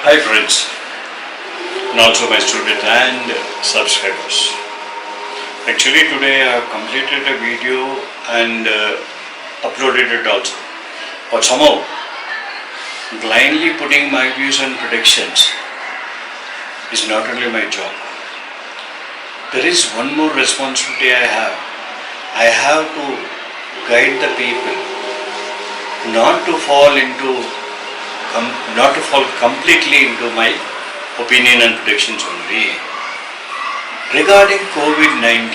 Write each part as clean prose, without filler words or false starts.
Hi friends, and also my students and subscribers. Actually today I have completed a video and uploaded it also. But somehow, blindly putting my views and predictions is not only my job. There is one more responsibility I have. I have to guide the people not to fall completely into my opinion and predictions only. Regarding COVID-19,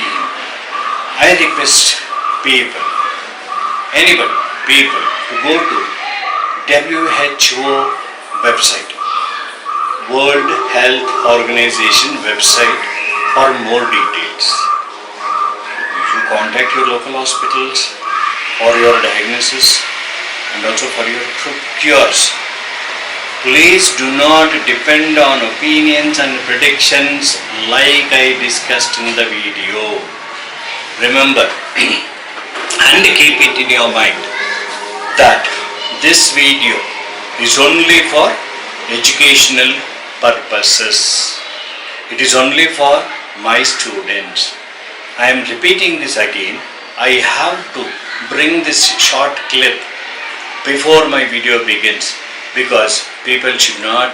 I request people, to go to WHO website, World Health Organization website for more details. You contact your local hospitals for your diagnosis and also for your cures. Please do not depend on opinions and predictions like I discussed in the video. Remember and keep it in your mind that this video is only for educational purposes. It is only for my students. I am repeating this again. I have to bring this short clip before my video begins, because people should not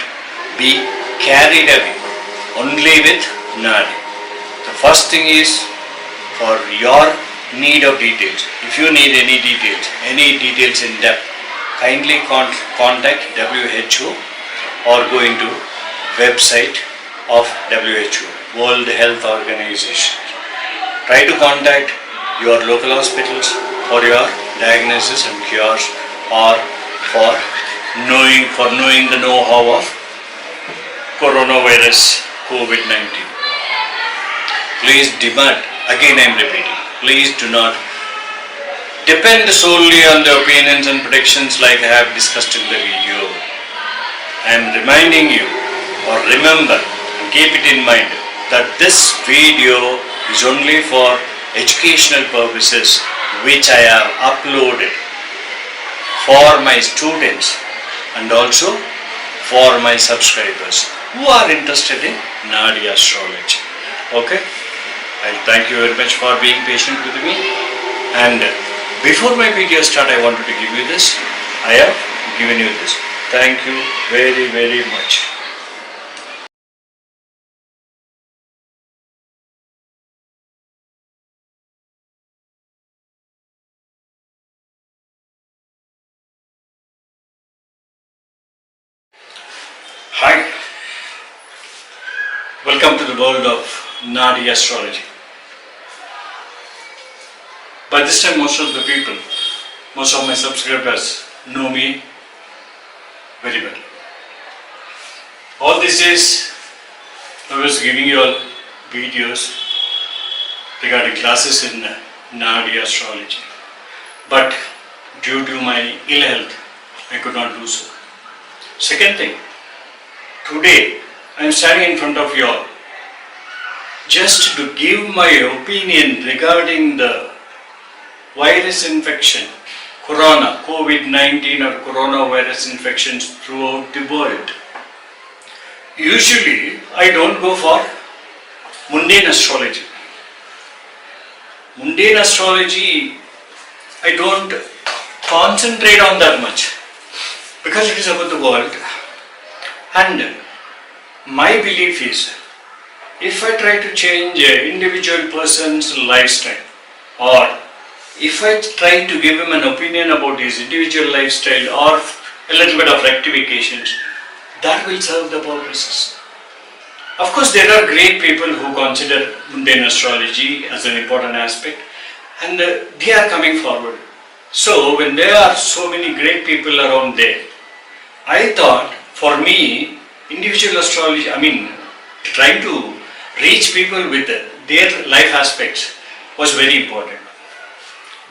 be carried away only with Nadi. The first thing is for your need of details. If you need any details in depth, kindly contact WHO or go into website of WHO, World Health Organization. Try to contact your local hospitals for your diagnosis and cures, or for knowing the know-how of coronavirus COVID-19. Please demand, again I am repeating, please do not depend solely on the opinions and predictions like I have discussed in the video. I am reminding you, or remember and keep it in mind, that this video is only for educational purposes which I have uploaded for my students and also for my subscribers who are interested in Nadi Astrology. Okay, I thank you very much for being patient with me, and before my video start I wanted to give you this. I have given you this. Thank you very, very much. Hi, welcome to the world of Nadi Astrology. By this time most of my subscribers know me very well. All these days I was giving you all videos regarding classes in Nadi Astrology, but due to my ill health I could not do so. Second thing, today I am standing in front of you all just to give my opinion regarding the virus infection, COVID-19 or coronavirus infections throughout the world. Usually I don't go for mundane astrology. Mundane astrology I don't concentrate on that much because it is about the world. And my belief is, if I try to change an individual person's lifestyle, or if I try to give him an opinion about his individual lifestyle or a little bit of rectifications, that will serve the purposes. Of course, there are great people who consider mundane astrology as an important aspect, and they are coming forward. So, when there are so many great people around there, I thought, for me, individual astrology, trying to reach people with their life aspects was very important.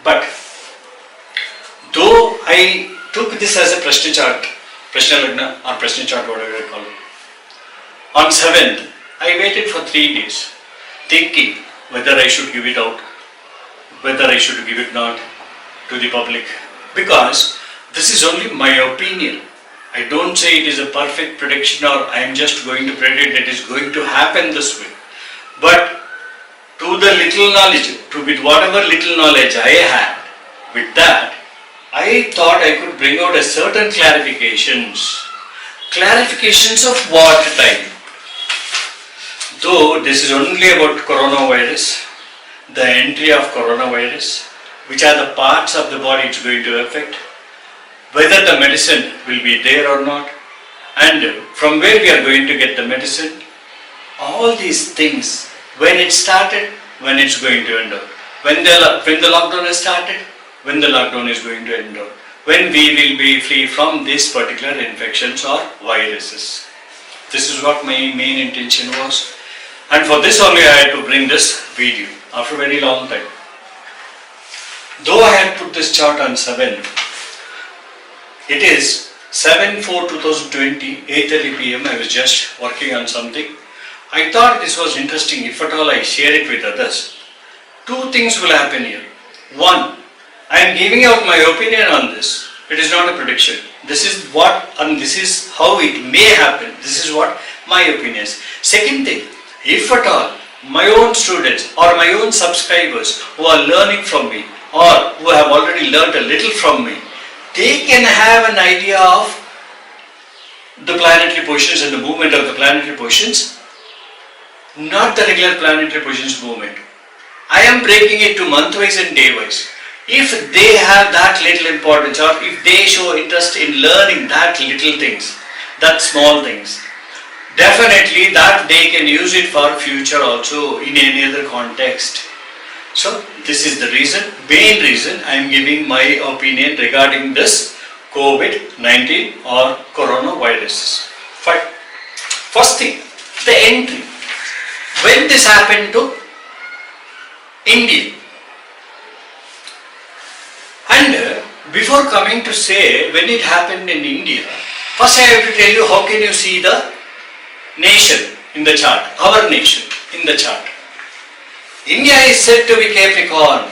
But though I took this as a Prashna chart, Prashna Lagna or Prashna chart, whatever I call it, on 7th, I waited for 3 days thinking whether I should give it out, whether I should give it not to the public, because this is only my opinion. I don't say it is a perfect prediction or I am just going to predict it is going to happen this way. But to the little knowledge, with whatever little knowledge I had, with that, I thought I could bring out a certain clarifications. Clarifications of what type? Though this is only about coronavirus, the entry of coronavirus, which are the parts of the body it's going to affect, whether the medicine will be there or not, and from where we are going to get the medicine, all these things, when it started, when it's going to end up, when the lockdown has started, when the lockdown is going to end up, when we will be free from these particular infections or viruses. This is what my main intention was, and for this only I had to bring this video after a very long time. Though I had put this chart on 7, it is 7/4/2020, 8:30 p.m. I was just working on something. I thought this was interesting. If at all I share it with others, two things will happen here. One, I am giving out my opinion on this. It is not a prediction. This is what and this is how it may happen. This is what my opinion is. Second thing, if at all my own students or my own subscribers who are learning from me or who have already learnt a little from me, they can have an idea of the planetary positions and the movement of the planetary positions, not the regular planetary positions movement. I am breaking it to month-wise and day-wise. If they have that little importance or if they show interest in learning that little things, that small things, definitely that they can use it for future also in any other context. So this is the reason, main reason I am giving my opinion regarding this COVID-19 or coronavirus. Fine. First thing, the entry. When this happened to India. And before coming to say when it happened in India, first I have to tell you how can you see the nation in the chart, our nation in the chart. India is said to be Capricorn.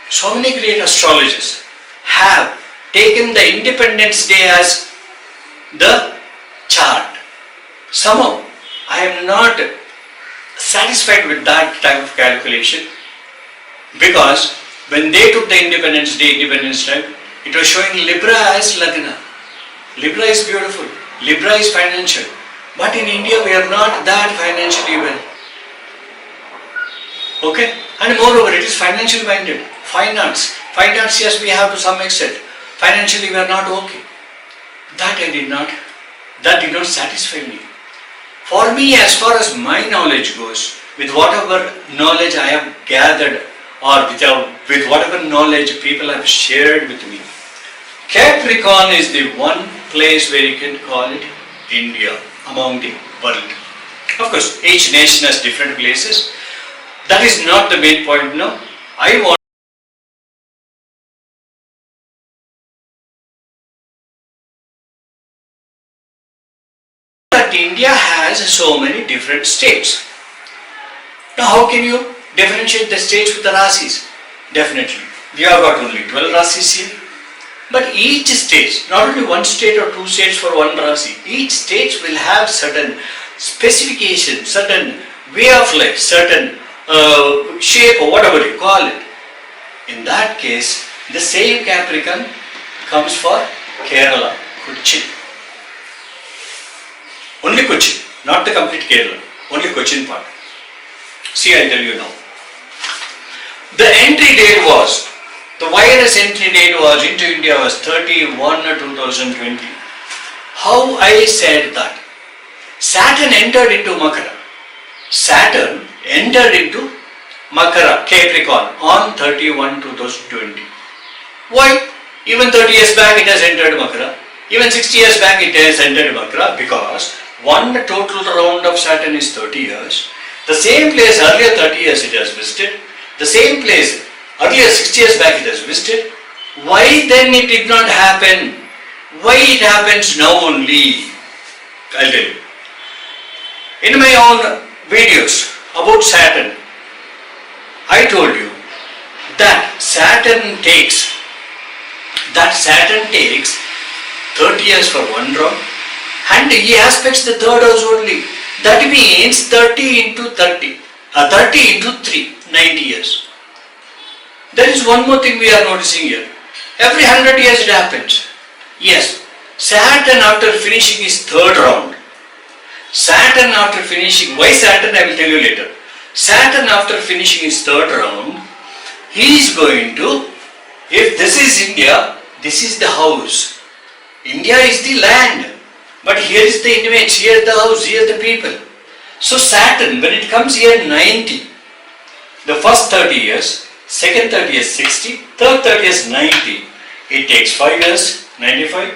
So many great astrologers have taken the Independence Day as the chart. Somehow I am not satisfied with that type of calculation, because when they took the Independence Day, Independence time, it was showing Libra as Lagna. Libra is beautiful, Libra is financial, but in India we are not that financially well. Okay, and moreover it is financial minded. Fine arts, yes we have to some extent. Financially we are not okay. That did not satisfy me. For me, as far as my knowledge goes, with whatever knowledge I have gathered or with whatever knowledge people have shared with me, Capricorn is the one place where you can call it India among the world. Of course, each nation has different places. That is not the main point now. I want that India has so many different states. Now how can you differentiate the states with the rasis? Definitely. We have got only 12 rasis here. But each state, not only one state or two states for one rasi, each state will have certain specification, certain way of life, certain shape or whatever you call it. In that case, the same Capricorn comes for Kerala, Cochin. Only Cochin, not the complete Kerala, only Cochin part. See, I tell you now. The entry date was, the virus entry date was into India was 31/2020. How I said that? Saturn entered into Makara. Saturn entered into Makara, Capricorn on 31/2020. Why? Even 30 years back it has entered Makara. Even 60 years back it has entered Makara, because one total round of Saturn is 30 years. The same place earlier 30 years it has visited. The same place earlier 60 years back it has visited. Why then it did not happen? Why it happens now only? I'll tell you. In my own videos about Saturn, I told you that Saturn takes 30 20 years for one round, and he aspects the third house only. That means 30 into 30, 30 into 3, 90 years. There is one more thing we are noticing here. Every 100 years it happens. Yes, Saturn after finishing his third round, Saturn after finishing, why Saturn I will tell you later. Saturn after finishing his third round, he is going to, if this is India, this is the house. India is the land, but here is the image, here the house, here the people. So Saturn, when it comes here 90, the first 30 years, second 30 years 60, third 30 years 90, it takes 5 years, 95,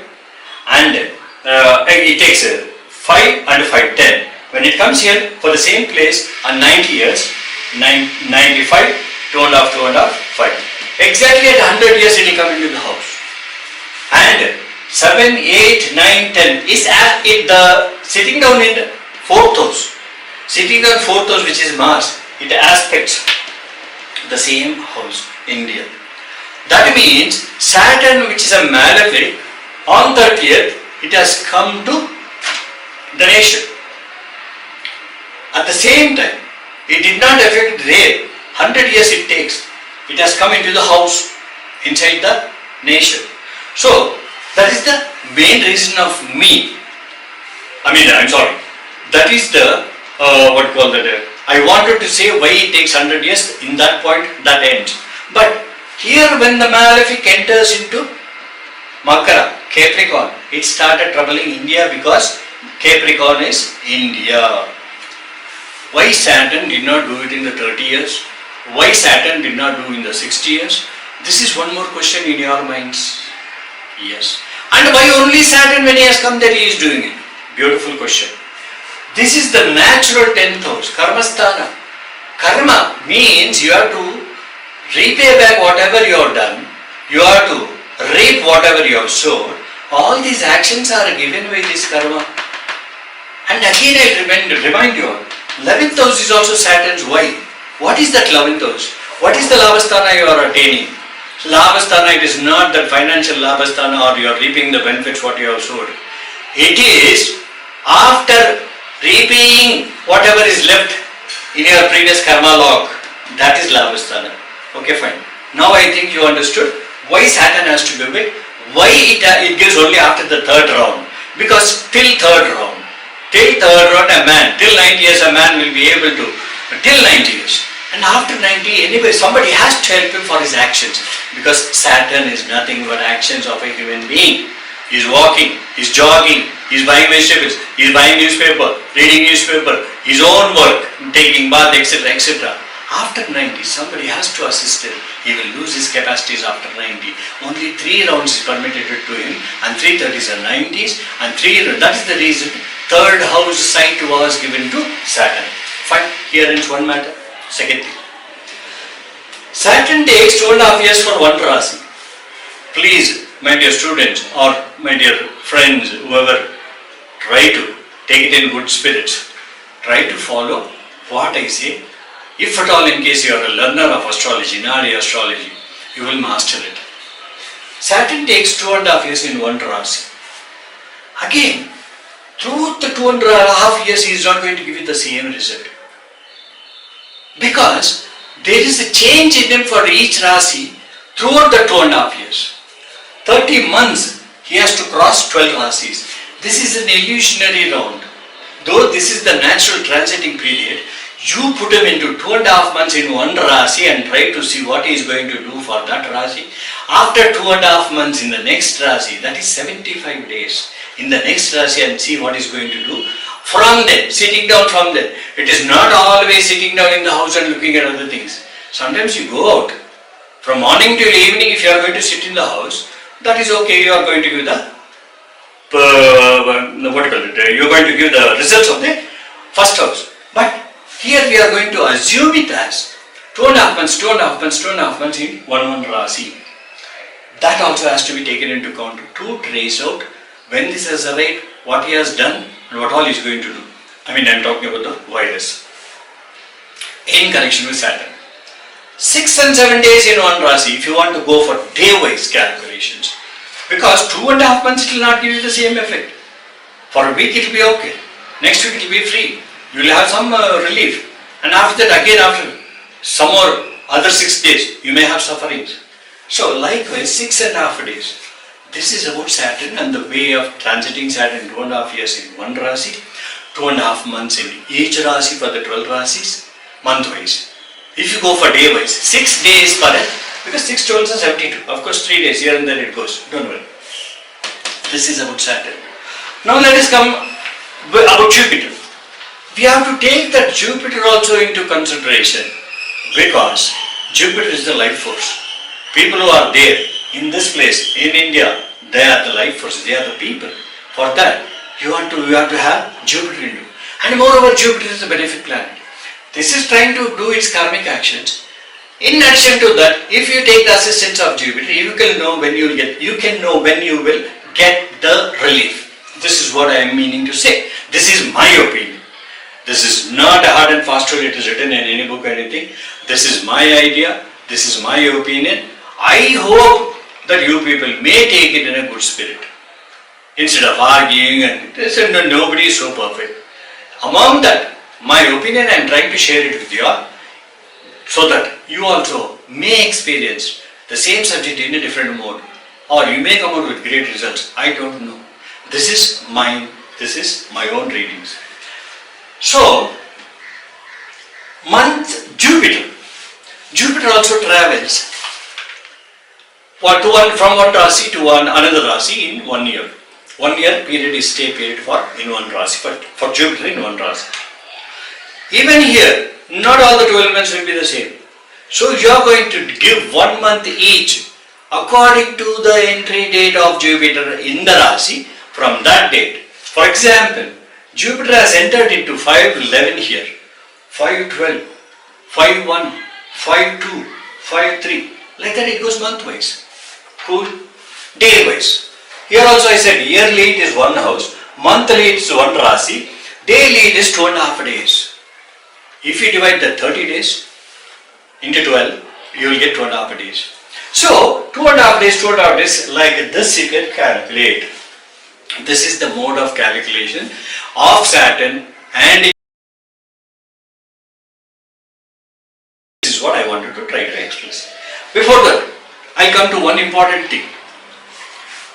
and it takes 5 and 5, 10. When it comes here for the same place, 90 years, 95, 2.5, 5. Exactly at 100 years it will come into the house. And 7, 8, 9, 10 is at the sitting down in the 4th house. Sitting down 4th house, which is Mars, it aspects the same house, India. That means Saturn, which is a malefic, on 30th, it has come to the nation. At the same time, it did not affect there. 100 years it takes. It has come into the house, inside the nation. So, that is the main reason of me. That is the, I wanted to say why it takes 100 years. In that point, that ends. But here when the malefic enters into Makara, Capricorn, it started troubling India because Capricorn is India. Why Saturn did not do it in the 30 years? Why Saturn did not do in the 60 years? This is one more question in your minds. Yes. And why only Saturn when he has come that he is doing it? Beautiful question. This is the natural 10th house, Karmasthana. Karma means you have to repay back whatever you have done. You have to reap whatever you have sowed. All these actions are given by this karma. And again I remind you all, 11th house is also Saturn's. Why? What is that 11th house? What is the Labhasthana you are attaining? Labhasthana, it is not that financial Labhasthana or you are reaping the benefits what you have sowed. It is after repaying whatever is left in your previous karma log. That is Labhasthana. Okay, fine. Now I think you understood why Saturn has to give it. Why it gives only after the third round. Because till third round a man, till 90 years a man will be able to, till 90 years. And after 90, anyway, somebody has to help him for his actions. Because Saturn is nothing but actions of a human being. He is walking, he is jogging, he is buying vegetables, he is buying newspaper, reading newspaper, his own work, taking bath, etc., etc. After 90, somebody has to assist him. He will lose his capacities after 90. Only 3 rounds is permitted to him, and 330s are 90s, and 3, that is the reason third house site was given to Saturn. Fine, here ends one matter. Second thing. Saturn takes 2.5 years for one Rasi. Please, my dear students or my dear friends, whoever, try to take it in good spirits. Try to follow what I say. If at all in case you are a learner of astrology, Nadi Astrology, you will master it. Saturn takes 2.5 years in one Rasi. Again, through the 2.5 years he is not going to give you the same result. Because there is a change in him for each Rasi throughout the 2.5 years. 30 months he has to cross 12 Rasis. This is an illusionary round. Though this is the natural transiting period, you put him into 2.5 months in one Rasi and try to see what he is going to do for that Rasi. After 2.5 months in the next Rasi, that is 75 days, in the next Rasi and see what he is going to do. From there, sitting down from there. It is not always sitting down in the house and looking at other things. Sometimes you go out. From morning till evening, if you are going to sit in the house, that is okay, you are going to give the you are going to give the results of the first house. But here we are going to assume it as 2.5 months, 2.5 months, 2.5 months in one Rasi. That also has to be taken into account to trace out when this has arrived, what he has done and what all he is going to do. I am talking about the virus in connection with Saturn. 6 and 7 days in one Rasi, if you want to go for day-wise calculations, Because 2.5 months it will not give you the same effect. For a week it will be okay. Next week it will be free. You will have some relief. And after that, again after some more other 6 days, you may have sufferings. So likewise, 6.5 days. This is about Saturn and the way of transiting Saturn 2.5 years in one Rasi, 2.5 months in each Rasi for the 12 Rasis, month-wise. If you go for day-wise, 6 days per day, because 6 12 is 72. Of course, 3 days here and there it goes. Don't worry. This is about Saturn. Now let us come about Jupiter. We have to take that Jupiter also into consideration because Jupiter is the life force. People who are there in this place, in India, they are the life force, they are the people. For that, you have to have Jupiter in you. And moreover, Jupiter is a benefit planet. This is trying to do its karmic actions. In addition to that, if you take the assistance of Jupiter, you can know when you will get the relief. This is what I am meaning to say. This is my opinion. This is not a hard and fast rule, it is written in any book or anything. This is my idea, this is my opinion. I hope that you people may take it in a good spirit. Instead of arguing and nobody is so perfect. Among that, my opinion I am trying to share it with you all so that you also may experience the same subject in a different mode. Or you may come out with great results. I don't know. This is mine. This is my own readings. So, month Jupiter. Jupiter also travels from one Rasi to another Rasi in 1 year. 1 year period is stay period in one Rasi, but for Jupiter in one Rasi. Even here, not all the 12 months will be the same. So you are going to give 1 month each according to the entry date of Jupiter in the Rasi from that date. For example, Jupiter has entered into 5.11 here, 5.12, 5.1, 5.2, 5.3. Like that it goes month-wise. Cool. Day-wise. Here also I said yearly it is one house, monthly it is one Rasi, daily it is 2.5 days. If you divide the 30 days into 12, you will get 2.5 days. So 2.5 days, like this you can calculate. This is the mode of calculation of Saturn, and this is what I wanted to try to express. Before that, I come to one important thing.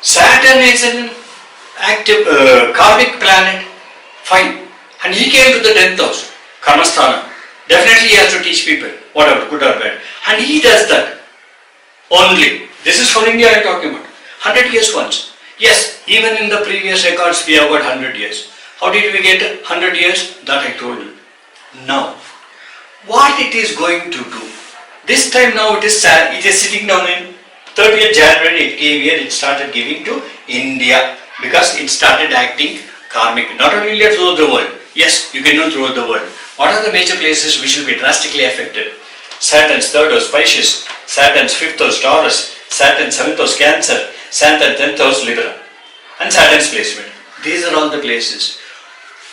Saturn is an active karmic planet, fine, and he came to the 10th house, Karmasthana. Definitely he has to teach people, whatever, good or bad, and he does that only. This is for India I am talking about. 100 years once. Yes, even in the previous records we have got 100 years. How did we get 100 years? That I told you. Now, what it is going to do? This time now it is sitting down in 30th January it came here, it started giving to India because it started acting karmic. Not only throughout the world. Yes, you can know throughout the world. What are the major places which will be drastically affected? Saturn's 3rd house Pisces, Saturn's 5th house Taurus, Saturn's 7th house Cancer, Saturn's 10th house Libra, and Saturn's placement. These are all the places.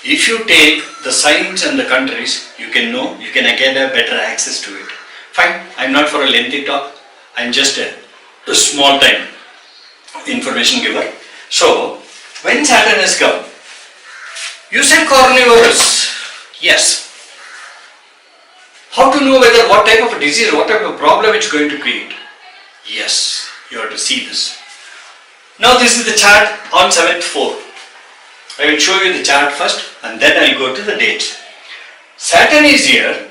If you take the signs and the countries, you can know, you can get a better access to it. Fine, I am not for a lengthy talk, I am just a small time information giver. So, when Saturn has come, you said carnivorous. Yes. How to know whether what type of a disease, what type of problem it's going to create? Yes, you have to see this. Now this is the chart on 7th-4. I will show you the chart first and then I will go to the dates. Saturn is here,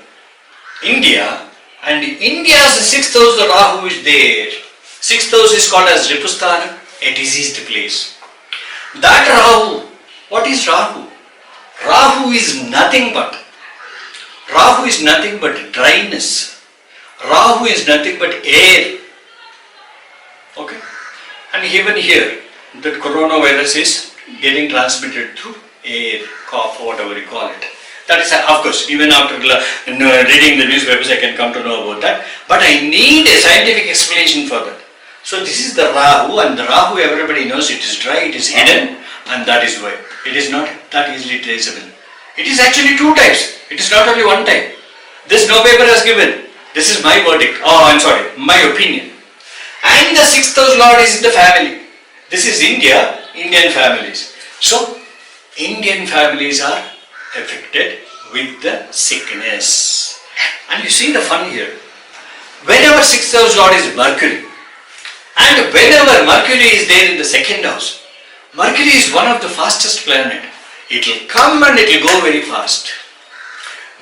India, and India's 6th house, the Rahu is there. 6th house is called as Ripusthana, a diseased place. That Rahu, what is Rahu? Rahu is nothing but dryness. Rahu is nothing but air. Okay? And even here, the coronavirus is getting transmitted through air, cough, whatever you call it. That is, of course, even after reading the newspapers, I can come to know about that. But I need a scientific explanation for that. So this is the Rahu, and the Rahu everybody knows it is dry, it is hidden, and that is why it is not that easily traceable. It is actually 2 types. It is not only 1 type. This no paper has given. This is my verdict. Oh, I am sorry, my opinion. And the 6th house Lord is in the family. This is India, Indian families. So, Indian families are affected with the sickness. And you see the fun here. Whenever 6th house lord is Mercury, and whenever Mercury is there in the 2nd house, Mercury is one of the fastest planet. It will come and it will go very fast.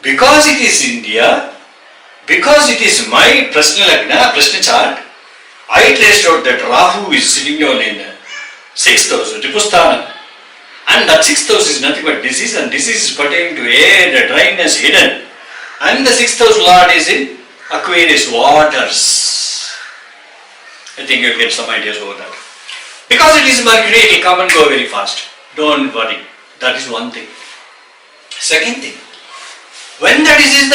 Because it is India, because it is my personal Lagna, personal chart, I traced out that Rahu is sitting on in 6th house, Tripusthana. And that 6th house is nothing but disease, and disease is pertaining to air, the dryness hidden. And the 6th house lord is in Aquarius, waters. I think you'll get some ideas over that. Because it is Mercury, it will come and go very fast. Don't worry. That is one thing. Second thing, when the disease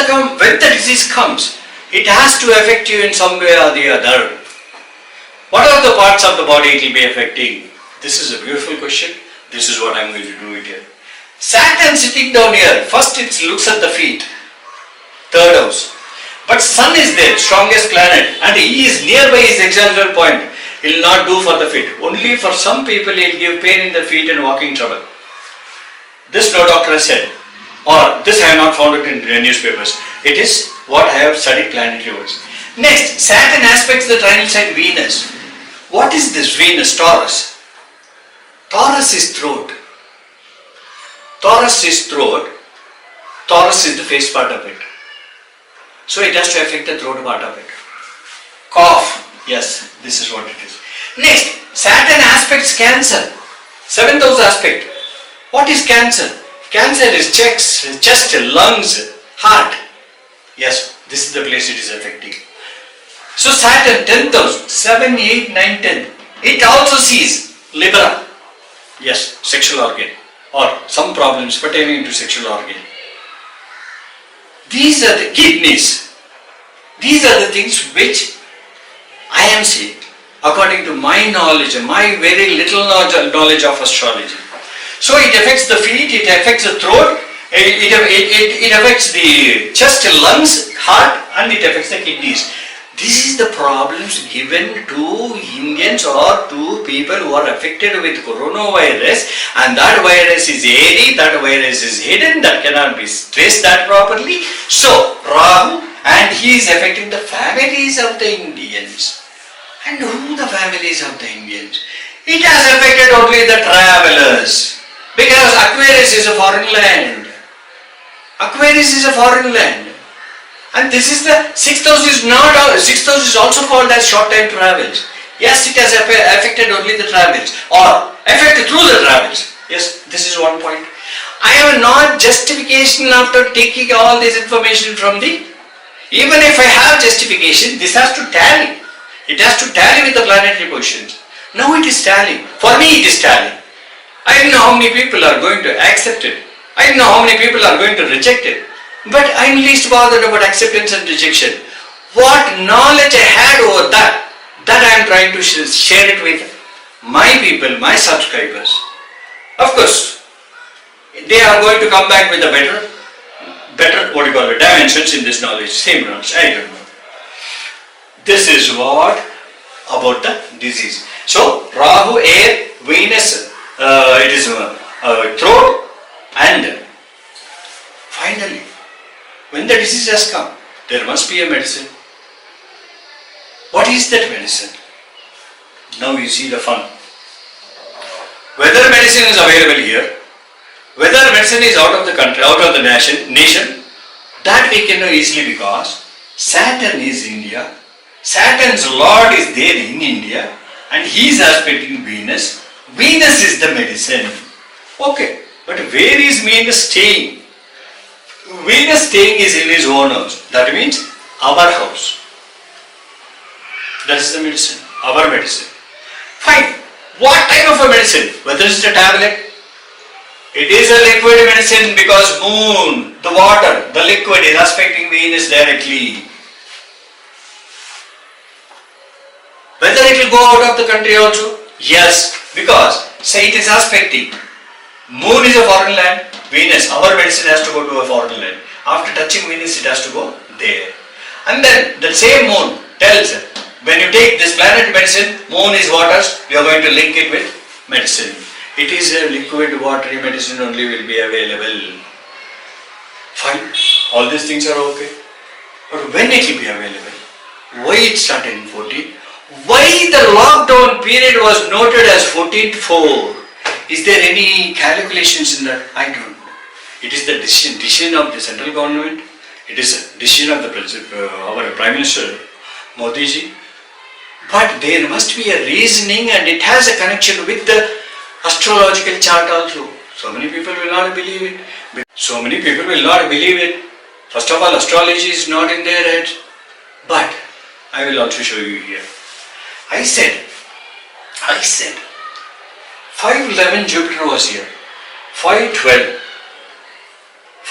comes, it has to affect you in some way or the other. What are the parts of the body it will be affecting? This is a beautiful question. This is what I am going to do it here. Saturn sitting down here, first it looks at the feet, 3rd house. But Sun is there, strongest planet, and he is nearby his exalted point. He will not do for the feet. Only for some people he will give pain in the feet and walking trouble. This no doctor has said, or this I have not found it in newspapers. It is what I have studied planetary words. Next, Saturn aspects the trinal sign Venus. What is this Venus? Taurus. Taurus is throat. Taurus is throat. Taurus is the face part of it. So it has to affect the throat part of it. Cough. Yes, this is what it is. Next, Saturn aspects Cancer. 7th house aspect. What is Cancer? Cancer is chest, lungs, heart. Yes, this is the place it is affecting. So Saturn, 10th house, 7, 8, 9, 10. It also sees Libra. Yes, sexual organ or some problems pertaining to sexual organ. These are the kidneys. These are the things which I am saying according to my knowledge, my very little knowledge of astrology. So it affects the feet, it affects the throat, it affects the chest, lungs, heart, and it affects the kidneys. This is the problems given to Indians or to people who are affected with coronavirus, and that virus is airy, that virus is hidden, that cannot be traced that properly. So Rahu, and he is affecting the families of the Indians. And who the families of the Indians? It has affected only the travelers, because Aquarius is a foreign land. Aquarius is a foreign land. And this is the 6th house is not, 6th house is also called as short time travels. Yes, it has affected only the travels or affected through the travels. Yes, this is one point. I have not justification after taking all this information from the, even if I have justification, this has to tally. It has to tally with the planetary positions. Now it is tallying. For me it is tallying. I don't know how many people are going to accept it. I don't know how many people are going to reject it. But I am least bothered about acceptance and rejection. What knowledge I had over that I am trying to share it with my people, my subscribers. Of course, they are going to come back with a better dimensions in this knowledge. Same knowledge, I don't know. This is what about the disease. So, Rahu, air, Venus, it is throat, and finally, when the disease has come, there must be a medicine. What is that medicine? Now you see the fun. Whether medicine is available here, whether medicine is out of the country, out of the nation, that we can know easily because Saturn is India. Saturn's Lord is there in India and he is aspecting Venus. Venus is the medicine. Okay, but where is Venus staying? Venus staying is in his own house. That means our house. That is the medicine, our medicine. Fine. What type of a medicine? Whether it's a tablet, it is a liquid medicine because moon, the water, the liquid is aspecting Venus directly. Whether it will go out of the country also? Yes, because say it is aspecting. Moon is a foreign land. Venus, our medicine has to go to a foreign land. After touching Venus, it has to go there. And then the same moon tells When you take this planet medicine, moon is waters, we are going to link it with medicine. It is a liquid watery medicine only will be available. Fine, all these things are okay. But when it will be available? Why it started in 14? Why the lockdown period was noted as 14/4? Is there any calculations in that? I don't know. It is the decision of the central government. It is a decision of our Prime Minister Modi ji. But there must be a reasoning, and it has a connection with the astrological chart also. So many people will not believe it. So many people will not believe it. First of all, astrology is not in their head. But I will also show you here. I said, 511 Jupiter was here. 512,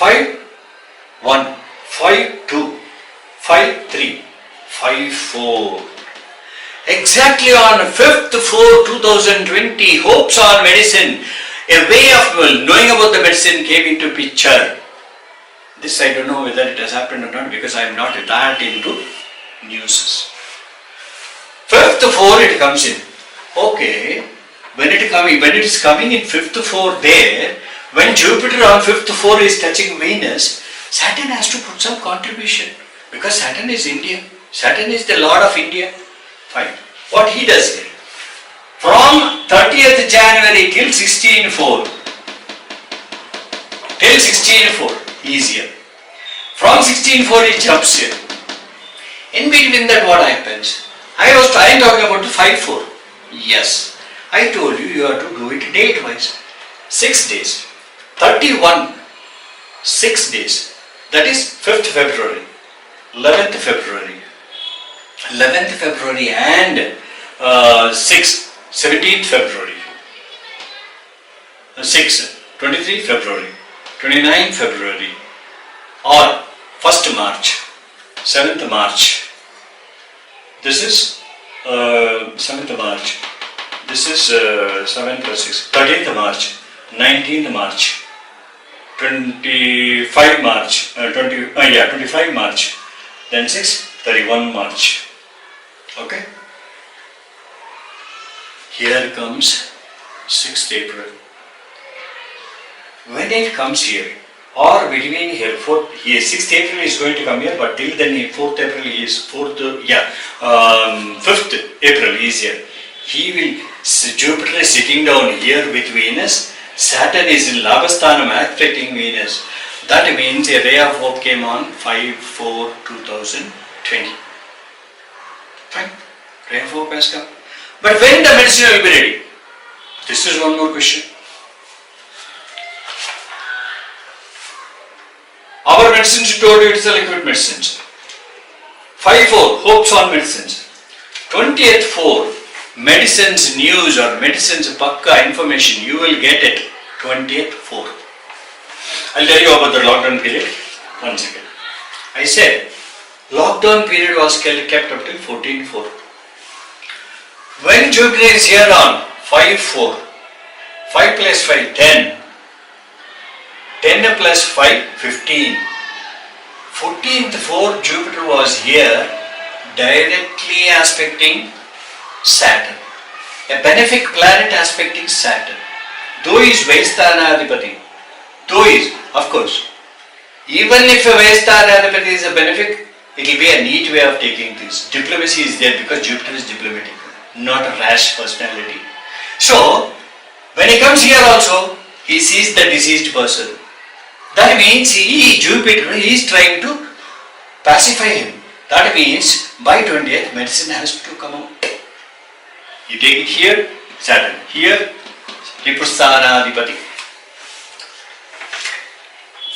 5-1, 5-2, 5-3, 5-4. Exactly on 5th-4-2020, hopes on medicine, a way of knowing about the medicine came into picture. This I don't know whether it has happened or not because I am not that into news. 5th-4 it comes in. Okay, when it is coming in 5th-4 there, when Jupiter on 5th-4 is touching Venus, Saturn has to put some contribution because Saturn is India. Saturn is the Lord of India. Fine. What he does here? From 30th January till 16/4. Till 16/4 he is here. From 16/4 he jumps here. In between that what happens? I was talking about the 5/4. Yes. I told you have to do it date wise. 6 days. 31. 6 days. That is 5th February. 11th February. 11th February and 17th February. 23 February. 29 February. Or 1st March. 7th March. This is 7th March. This is 7 plus 6. 13th March. 19th March. 25 March. 25 March. Then 6. 31 March. Okay. Here comes 6th April. When it comes here, or between here, 6th April is going to come here, but till then 4th April is 5th April is here. Jupiter is sitting down here with Venus. Saturn is in Labasthanam aspecting Venus. That means a ray of hope came on 5/4/2020. Fine. Ray of hope has come. But when the medicine will be ready? This is one more question. Our medicines, you told you it's a liquid medicines. 5/4, hopes on medicines. 20th/4, medicines news or medicines pakka information, you will get it 20th/4. I'll tell you about the lockdown period. One second. I said, lockdown period was kept up till 14/4. When Jupiter is here on 5/4, 5 plus 5, 10. 10 plus 5, 15. 14th/4 Jupiter was here directly aspecting Saturn. A benefic planet aspecting Saturn. Though is Vaisthanadipati. Though is, of course, even if a Vaisthanadipati is a benefic, it will be a neat way of taking things. Diplomacy is there because Jupiter is diplomatic, not a rash personality. So, when he comes here also, he sees the deceased person. That means Jupiter is trying to pacify him. That means by 20th, medicine has to come out. You take it here, Saturn. Here, Ripusthanadipati.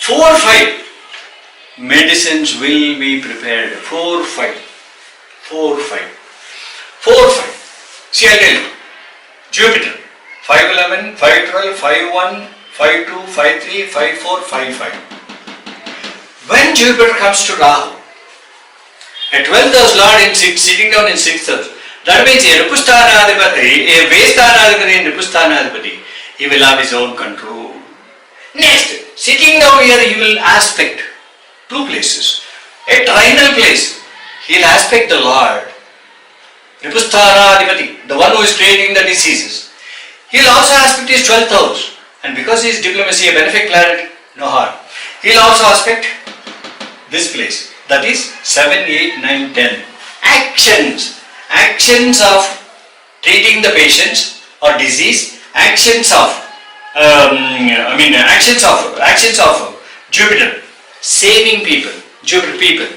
4/5, medicines will be prepared. 4/5. 4/5. 4/5. See, I'll tell you. Jupiter. 5/11, 5/12, 5/1, 5/2, 5/3, 5/4, 5/5. When Jupiter comes to Rahu, a 12th house Lord sitting down in 6th house, that means a Vaisthanadipati and Ripusthanadipati, he will have his own control. Next, sitting down here, he will aspect two places. A trinal place, he will aspect the Lord. Ripusthānādhipati, the one who is creating the diseases. He will also aspect his 12th house, and because he is diplomacy, a benefic planet, no harm. He will also aspect this place, that is 7, 8, 9, 10. Actions of treating the patients or disease, actions of Jupiter, saving people, Jupiter people,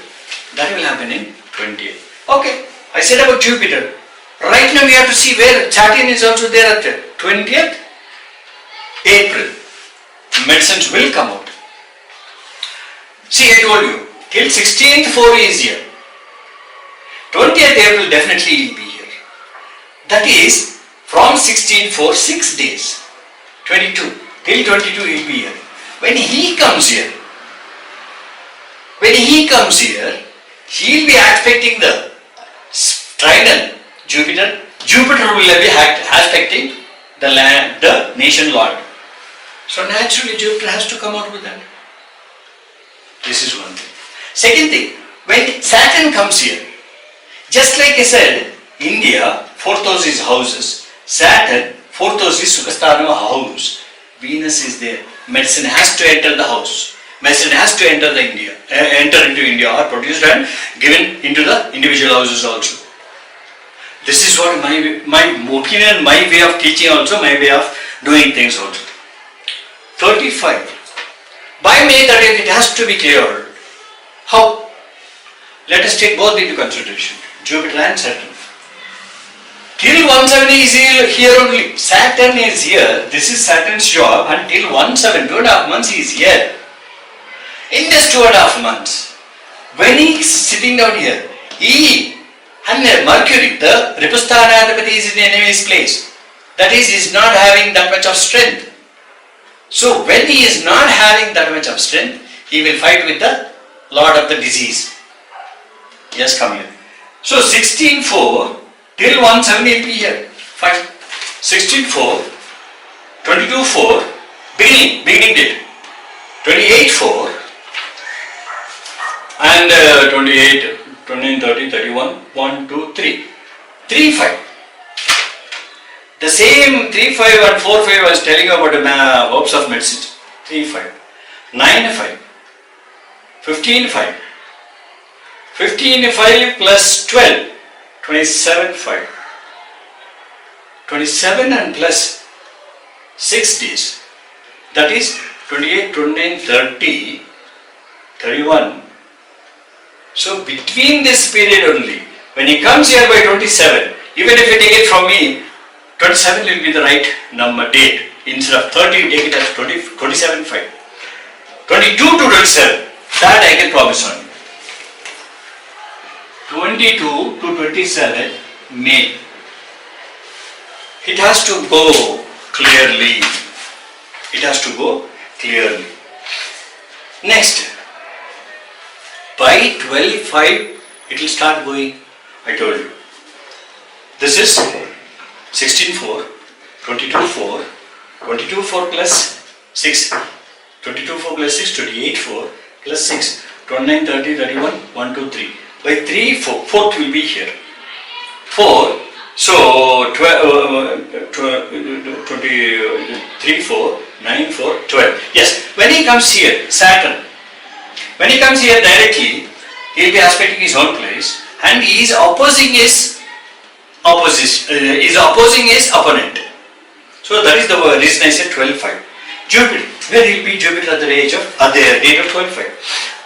that will happen in 20th. Okay, I said about Jupiter. Right now we have to see where Saturn is also there at 20th April. Medicines will come out. See, I told you, till 16th 4 is here. 20th April definitely will be here. That is from 16th 4 6 days. 22 till 22 will be here. When he comes here, he will be aspecting the trinal Jupiter. Jupiter will be aspecting the land, the nation lord. So naturally Jupiter has to come out with that. This is one thing. Second thing, when Saturn comes here, just like I said, India, 4th house is houses, Saturn, 4th house is Sukhasthanam house, Venus is there, medicine has to enter the house, medicine has to enter into India or produced and given into the individual houses also. This is what my opinion, my way of teaching also, my way of doing things also. 35. By May 30th it has to be cleared. How? Let us take both into consideration, Jupiter and Saturn. Till 170 is here only. Saturn is here. This is Saturn's job until 17, 2.5 months he is here. In this 2.5 months, when he is sitting down here, he and Mercury, the Ripusthānādhipati, is in the enemy's place. That is, he is not having that much of strength. So when he is not having that much of strength, he will fight with the Lord of the disease. Yes, come here. So 16-4 till 170 will be here. Fine. 16-4, 22-4, beginning date. 28-4 and 28, 29, 30, 31, 1, 2, 3. 3-5. The same 3-5 and 4-5 I was telling you about the verbs of medicine. 3-5. 9-5. 15-5. 15-5 plus 12. 27-5. 27 and plus 6 days. That is 28, 29, 30, 31. So between this period only, when he comes here by 27, even if you take it from me, 27 will be the right number date. Instead of 30, you take it as 27-5. 22 to 27, that I can promise on you. 22 to 27 May. It has to go clearly. It has to go clearly. Next, by 12-5 it will start going. I told you. This is 16-4, 22-4, 22-4 plus 6, 22-4 plus 6, 28-4 plus 6, 29, 30, 31, 1, 2, 3. By 3, 4, 4th will be here. 4, so 23, 4, 9, 4, 12. Yes, when he comes here, Saturn, when he comes here directly, he will be aspecting his own place and he is opposing his opponent. So that is the reason I said 12-5. Jupiter, where he will be Jupiter at the date of 12-5.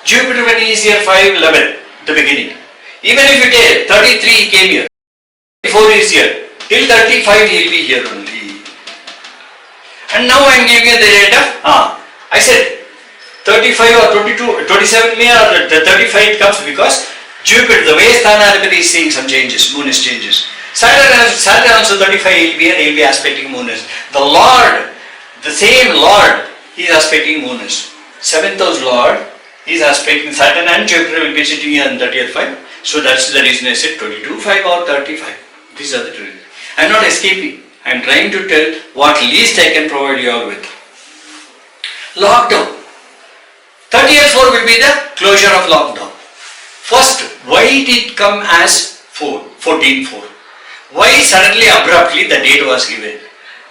Jupiter when he is here 5-11, the beginning. Even if you take 33 he came here, 34 is here, till 35 he will be here only. And now I am giving you the date of, I said 35 or 22, 27 May or the 35 it comes because Jupiter, the way Sthanādhipati is seeing some changes, moon is changes. Saturn also 35 he will be here, he will be aspecting moon is. The Lord, the same Lord, he is aspecting moon is. 7th house Lord, he is aspecting Saturn and Jupiter will be sitting here on 30th 5. So that's the reason I said 22-5 or 35. These are the two reasons. I am not escaping. I am trying to tell what least I can provide you all with. Lockdown. 30th 4 will be the closure of lockdown. First, why did it come as 14-4? Why suddenly, abruptly, the date was given?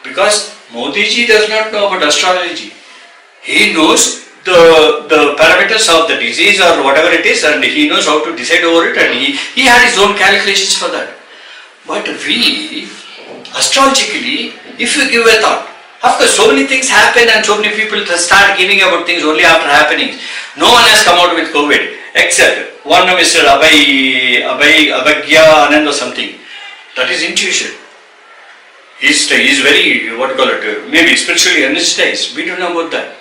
Because Modi ji does not know about astrology. He knows the parameters of the disease or whatever it is, and he knows how to decide over it, and he had his own calculations for that. But we, astrologically, if you give a thought, of course so many things happen and so many people start giving about things only after happenings. No one has come out with COVID except one Mr. Abhagya Anand or something. That is intuition. He's very, what do you call it, maybe spiritually anesthetized. We don't know about that.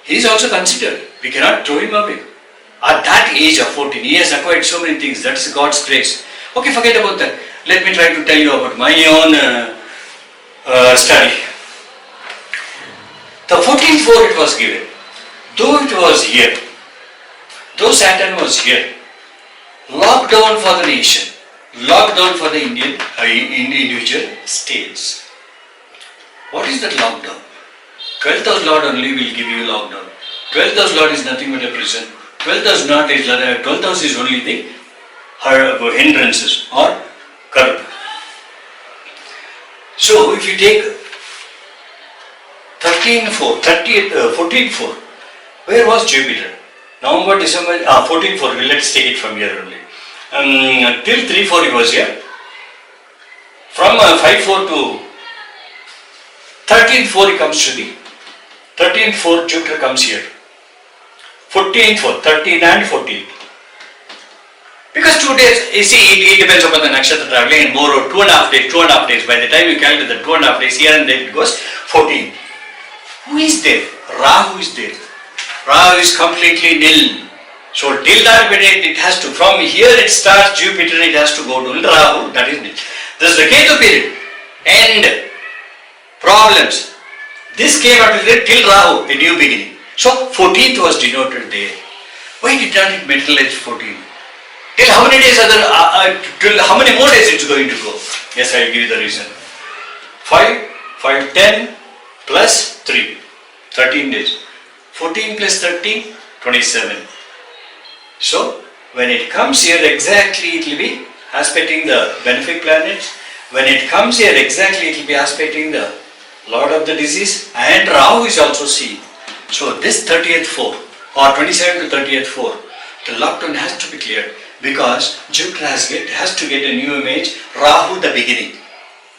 He is also considered. We cannot throw him away. At that age of 14, he has acquired so many things. That is God's grace. Okay, forget about that. Let me try to tell you about my own study. The 14-4 it was given. Though it was here, though Saturn was here, lockdown for the nation, lockdown for the individual states. What is that lockdown? 12th house Lord only will give you lockdown. 12th house Lord is nothing but a prison. 12th house is only the hindrances or curb. So if you take 14-4, where was Jupiter? November, December, 14-4, let's take it from here only. Till 3-4 he was here. From 5-4 to 13-4 he comes to the 13-4 Jupiter comes here. 14-4, 13 and 14. Because 2 days, you see, it depends upon the nakshatra traveling, and more or 2.5 days. By the time you calculate the 2.5 days, here and there it goes 14. Who is there? Rahu is there. Rahu is completely nil. So till that period it has to, from here it starts Jupiter, it has to go to Rahu, that is nil. This is the Ketu period. End. Problems. This came out till Rahu, a new beginning. So 14th was denoted there. Why did not it materialize 14? Till how many days till how many more days it's going to go? Yes, I will give you the reason. 10 plus 3, 13 days. 14 plus 13, 27. So when it comes here exactly it will be aspecting the benefic planets. When it comes here exactly it will be aspecting the Lord of the disease, and Rahu is also seen. So this 30th 4 or 27 to 30th 4, the lockdown has to be cleared because Jupiter has to get a new image, Rahu the beginning.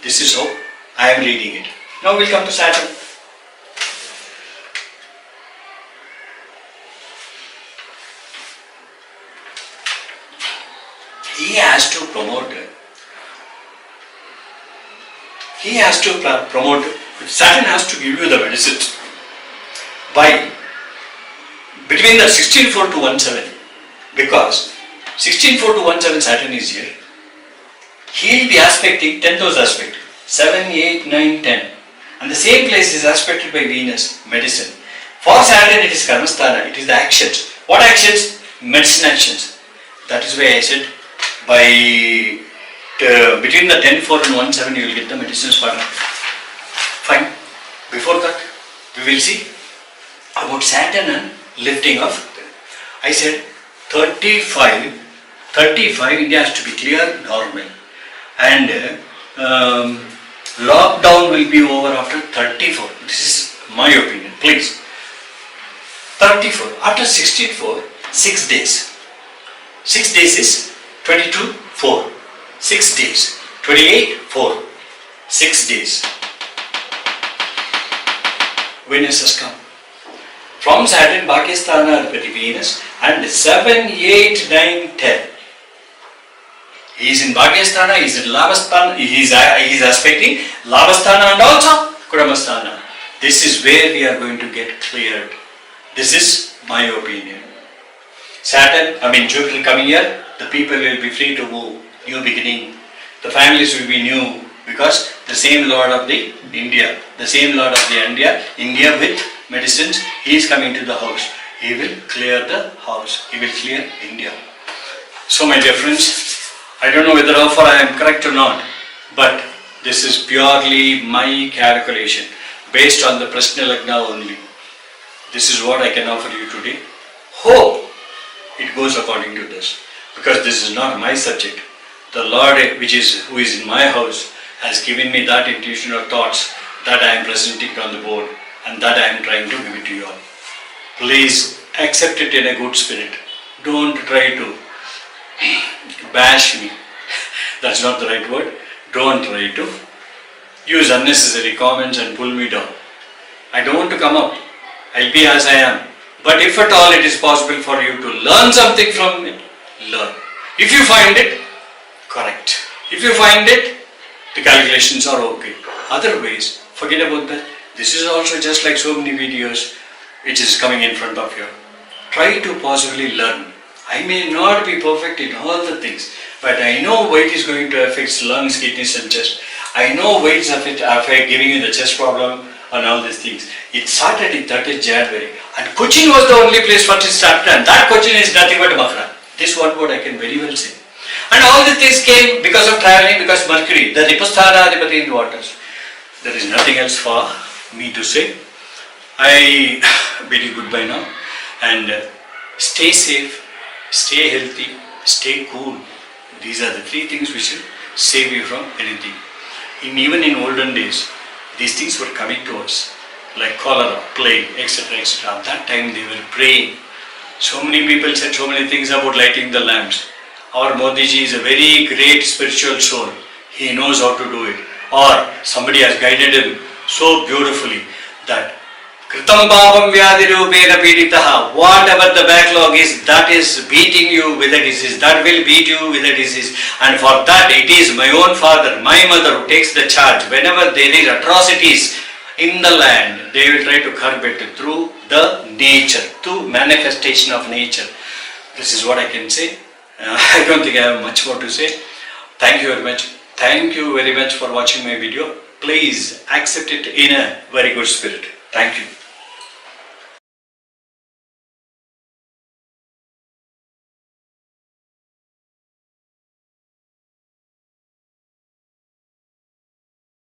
This is how I am reading it. Now we'll come to Saturn. He has to promote. Saturn has to give you the medicines. Why? Between the 16-4 to 1-7, because 16-4 to 1-7 Saturn is here. He will be aspecting 10th house aspect, 7, 8, 9, 10. And the same place is aspected by Venus, medicine. For Saturn it is Karmasthana, it is the actions. What actions? Medicine actions. That is why I said between the 10-4 and 1-7 you will get the medicines for that. Fine. Before that, we will see about Saturn and lifting of. I said 35 India has to be clear, normal. And lockdown will be over after 34. This is my opinion, please. 34. After 16-4, 6 days. 6 days is 22-4. 6 days. 28-4. 6 days. Venus has come. From Saturn, Bhagyasthana Adipati Venus, and 7, 8, 9, 10. He is in Bhagyasthana, he is in Labhasthana, he is aspecting Labhasthana and also Kudamasthana. This is where we are going to get cleared. This is my opinion. Jupiter coming here, the people will be free to move, new beginning. The families will be new because the same Lord of the India, India with medicines, he is coming to the house. He will clear the house. He will clear India. So my dear friends, I don't know whether how far I am correct or not, but this is purely my calculation based on the Prashna Lagna only. This is what I can offer you today. Hope it goes according to this, because this is not my subject. the Lord who is in my house has given me that intuition or thoughts that I am presenting on the board and that I am trying to give it to you all. Please accept it in a good spirit. Don't try to bash me. That's not the right word. Don't try to use unnecessary comments and pull me down. I don't want to come up. I'll be as I am. But if at all it is possible for you to learn something from it, learn. If you find it, correct. If you find it, the calculations are okay. Otherwise, forget about that. This is also just like so many videos which is coming in front of you. Try to possibly learn. I may not be perfect in all the things, but I know weight is going to affect lungs, kidneys and chest. I know weights affect giving you the chest problem and all these things. It started in 30th January and Cochin was the only place for it started, and that Cochin is nothing but Makra. This one word I can very well say. And all the things came because of travelling, because Mercury, the Ripasthana Adhipati in the waters. There is nothing else for me to say. I bid you goodbye now, and stay safe, stay healthy, stay cool. These are the three things which will save you from anything. Even in olden days, these things were coming to us, like cholera, plague, etc., etc. At that time they were praying. So many people said so many things about lighting the lamps. Our Modiji is a very great spiritual soul. He knows how to do it. Or somebody has guided him so beautifully that Kritam Papam Vyadhirupena Piditaha, whatever the backlog is, that is beating you with a disease, that will beat you with a disease. And for that it is my own father, my mother who takes the charge. Whenever there is atrocities in the land, they will try to curb it through the nature, through manifestation of nature. This is what I can say. I don't think I have much more to say. Thank you very much. Thank you very much for watching my video. Please accept it in a very good spirit. Thank you.